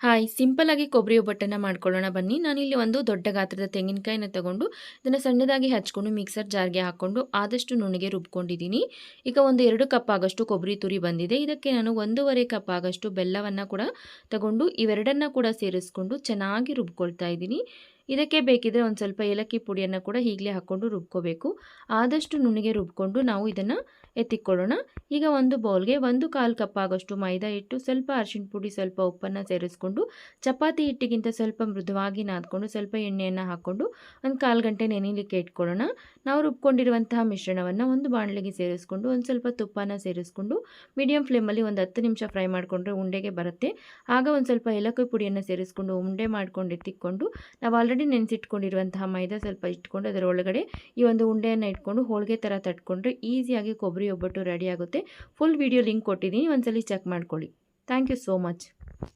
Hi simple ಆಗಿ ಕೊಬ್ಬರಿ ಒಬ್ಬಟ್ಟನ್ನು ಮಾಡ್ಕೊಳ್ಳೋಣ ಬನ್ನಿ. ನಾನಿಲ್ಲಿ ಒಂದು ದೊಡ್ಡ ಗಾತ್ರದ ತೆಂಗಿನಕಾಯಿನ ತಗೊಂಡು ಇದನ್ನು ಸಣ್ಣದಾಗಿ ಹಚ್ಕೊಂಡು ಮಿಕ್ಸರ್ ಜಾರ್ಗೆ ಹಾಕ್ಕೊಂಡು ಆದಷ್ಟು ನುಣ್ಣಗೆ ರುಬ್ಕೊಂಡಿದ್ದೀನಿ. ಈಗ ಒಂದು 2 ಕಪ್ ಆಗಷ್ಟು ಕೊಬ್ಬರಿ ತುರಿ ಬಂದಿದೆ. ಇದಕ್ಕೆ ನಾನು 1.5 ಕಪ್ ಆಗಷ್ಟು ಬೆಲ್ಲವನ್ನು ಕೂಡ ತಗೊಂಡು ಇವೆರಡನ್ನ ಕೂಡ ಸೇರಿಸ್ಕೊಂಡು ಚೆನ್ನಾಗಿ ರುಬ್ಕೊಳ್ತಾ ಇದ್ದೀನಿ. ಇದಕ್ಕೆ ಬೇಕಿದ್ರೆ ಒಂದು ಸ್ವಲ್ಪ ಏಲಕ್ಕಿ ಪುಡಿಯನ್ನು ಕೂಡ ಈಗಲೇ ಹಾಕ್ಕೊಂಡು ರುಬ್ಕೋಬೇಕು. ಆದಷ್ಟು ನುಣ್ಣಗೆ ರುಬ್ಕೊಂಡು ನಾವು ಇದನ್ನು ಎತ್ತಿಕೊಳ್ಳೋಣ. ಈಗ ಒಂದು ಬೌಲ್ಗೆ 1/4 ಕಪ್ ಆಗಷ್ಟು ಮೈದಾ ಹಿಟ್ಟು, ಸ್ವಲ್ಪ ಅರಿಶಿಣ ಪುಡಿ, ಸ್ವಲ್ಪ ಉಪ್ಪನ್ನು ಸೇರಿಸ್ಕೊಂಡು ಚಪಾತಿ ಹಿಟ್ಟಿಗಿಂತ ಸ್ವಲ್ಪ ಮೃದುವಾಗಿ ನಾದ್ಕೊಂಡು ಸ್ವಲ್ಪ ಎಣ್ಣೆಯನ್ನು ಹಾಕ್ಕೊಂಡು ಒಂದು 1/4 ಗಂಟೆ ನೆನೆಯಲಿಕ್ಕೆ ಇಟ್ಕೊಳ್ಳೋಣ. ನಾವು ರುಬ್ಕೊಂಡಿರುವಂತಹ ಮಿಶ್ರಣವನ್ನು ಒಂದು ಬಾಣಲೆಗೆ ಸೇರಿಸ್ಕೊಂಡು ಒಂದು ಸ್ವಲ್ಪ ತುಪ್ಪನ ಸೇರಿಸ್ಕೊಂಡು ಮೀಡಿಯಂ ಫ್ಲೇಮಲ್ಲಿ ಒಂದು 10 ನಿಮಿಷ ಫ್ರೈ ಮಾಡಿಕೊಂಡ್ರೆ ಉಂಡೆಗೆ ಬರುತ್ತೆ. ಆಗ ಒಂದು ಸ್ವಲ್ಪ ಏಲಕ್ಕಿ ಪುಡಿಯನ್ನು ಸೇರಿಸ್ಕೊಂಡು ಉಂಡೆ ಮಾಡ್ಕೊಂಡು ಎತ್ತಿಕೊಂಡು ನಾವು ಆಲ್ರೆಡಿ ನೆನೆಸಿಟ್ಕೊಂಡಿರುವಂತಹ ಮೈದಾ ಸ್ವಲ್ಪ ಇಟ್ಕೊಂಡು ಅದರ ಒಳಗಡೆ ಈ ಒಂದು ಉಂಡೆಯನ್ನು ಇಟ್ಕೊಂಡು ಹೋಳಿಗೆ ಥರ ತಟ್ಕೊಂಡ್ರೆ ಈಸಿಯಾಗಿ ಕೊಬ್ಬರಿ ಒಬ್ಬಟ್ಟು ರೆಡಿ ಆಗುತ್ತೆ. ಫುಲ್ ವಿಡಿಯೋ ಲಿಂಕ್ ಕೊಟ್ಟಿದ್ದೀನಿ, ಒಂದ್ಸಲಿ ಚೆಕ್ ಮಾಡ್ಕೊಳ್ಳಿ. Thank you so much.